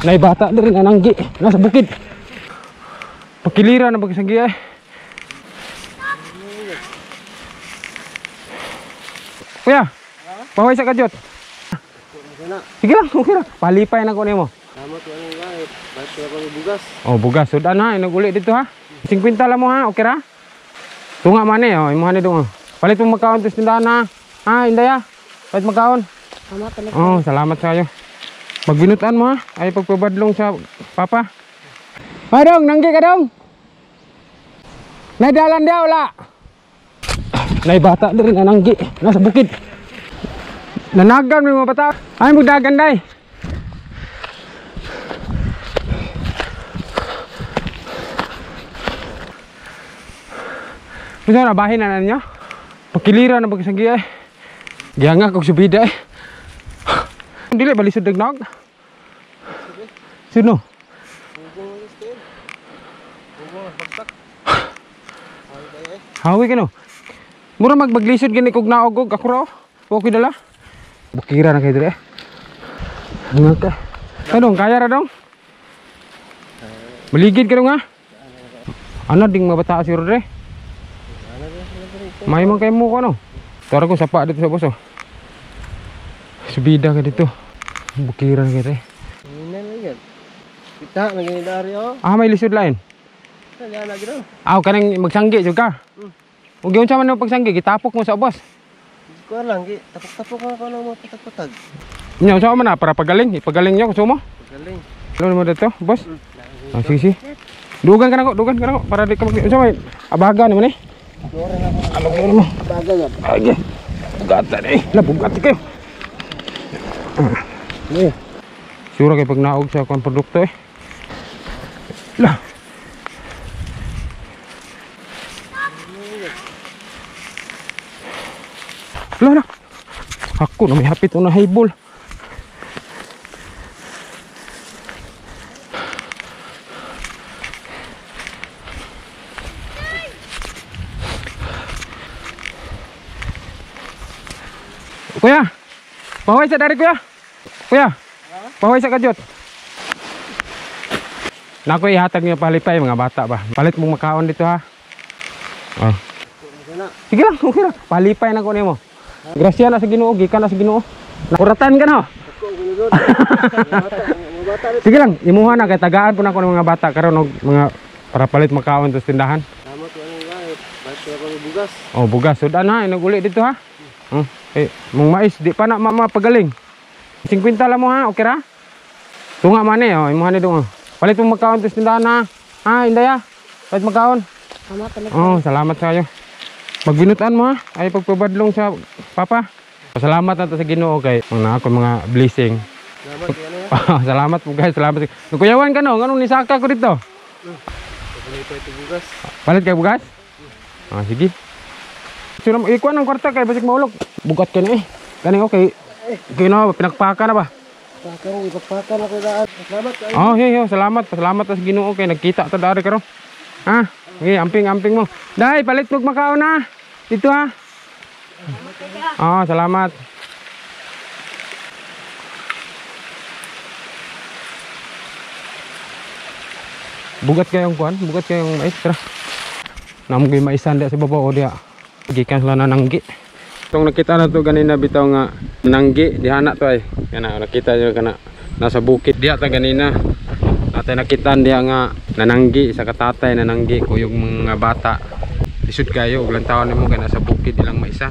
Nay bata diri nananggi nasa bukid. Pakiliran na bagisagi ay. Kuya, pahoy sa kadyot. Sige lang, okay lang. Palipay na ko nimo. Salamat ko ang guys. Basta ako bugas. Oh, bugas. Sudan ha, inaguli dito ha. 50 lang mo ha, okay ra? Tunga man eh, oh, imuha ni dong. Palit mo magkaon tis tindahan ha. Ha, Inday ha. Palit magkaon. Salamat talaga. Oh, salamat sa iyo. Magbinutan mo ha. Ay pagpabadlong sa papa. Ay dong, nanggi ka dong. Nay dalan dia wala. Nay bata diri nananggi nasa bukid. Nanagan mo mga bata. Ay magdagan day. Bisa na bahin na ninyo. Pakiliran na bagisagi ay. Giyanga kog subida ay. Dili balisod dagnog. Sino? Hawi ka no. Mura magbaglisod gini kog naog ako raw. Okay dala. Bukira na kayo dili. Nga ka. Ano kaya ra dong? Maligid ka dong ha? Ano ding mabata si Rodre? May man kayo mo ko no. Tara ko sapa dito sa boso. Subida ka dito. Bukira na kayo. Ina na kita lagi dari oh. Ah may lisod lain. Kaya lagi daw. Aw kanang magsanggi jud ka. Ug gyud sa man mo pagsanggi gitapok mo sa ubos. Ko lang gi tapok-tapok ako nang mo patag-patag. Nya sa man na para pagaling, ipagaling nyo kusumo. Galing. Ano mo dito, boss? Ah sige. Dugan ka na ko para di ka mag sa may abaga naman eh. Dore na ako. Ano ko mo? Baga yan. Age. Bugatan eh. La bugati kayo. Eh. Sura kay pag naog sa kon produkto eh. La. La. Ako na may hapit na highball. Kuya, pahoy sa dari kuya. Kuya, pahoy sa kadyot. Naku ihatag niyo palipay mga bata ba. Palit mong makaon dito ha. Oh. Sige lang, okay lang. Palipay na ko nimo. Grasya na sa Ginoo, gikan na sa Ginoo. Nakuratan ka no. Sige lang, imuha na kay tagaan po na ko ng mga bata karon og mga para palit makaon sa tindahan. Salamat ko ang guys. Basta ako bugas. Oh, bugas. Sudan ha, inaguli dito ha. Mong mais di pa na mapagaling. 50 lang mo ha, okay ra? Tunga man eh, oh, imuha ni dong. Palit mo magkaon sa tindahan ha. Ha, Inday ha. Palit magkaon. Salamat talaga. Oh, salamat sa iyo. Magbinutan mo ha. Ay pagpabadlong sa papa. Salamat na to sa Ginoo kay mga ako mga blessing. Salamat yan ya. Salamat po guys, salamat. Nagkuyawan ka no, nganong nisaka ko dito? Palit pa ito bugas. Palit kay bugas? Ah, sige. Sulam ikuan ang kwarta kay basig maulog. Bugat ka na eh. Kani okay. Kino pinakpaka na ba? Pakang ipagpakan ako daan. Salamat kayo. Oh, yo, salamat. Pasalamat sa Ginoo kay nagkita ta dari karon. Ha? Okay, amping mo. Dai, palit mo makaon na. Dito ha. Oh, salamat. Bugat kayong kuan, bugat kayong mais tara. Namugay maisan dia sa babaw dia. Gikan sila nananggi. Itong nakita na to ganina bitaw nga nanggi dihana to ay. Kana nakita nyo kana nasa bukid dia ta ganina. Atay nakitaan dia nga nananggi sa katatay nananggi kuyog mga bata. Lisod kayo ug lantawon nimo kay nasa bukid ilang maisan.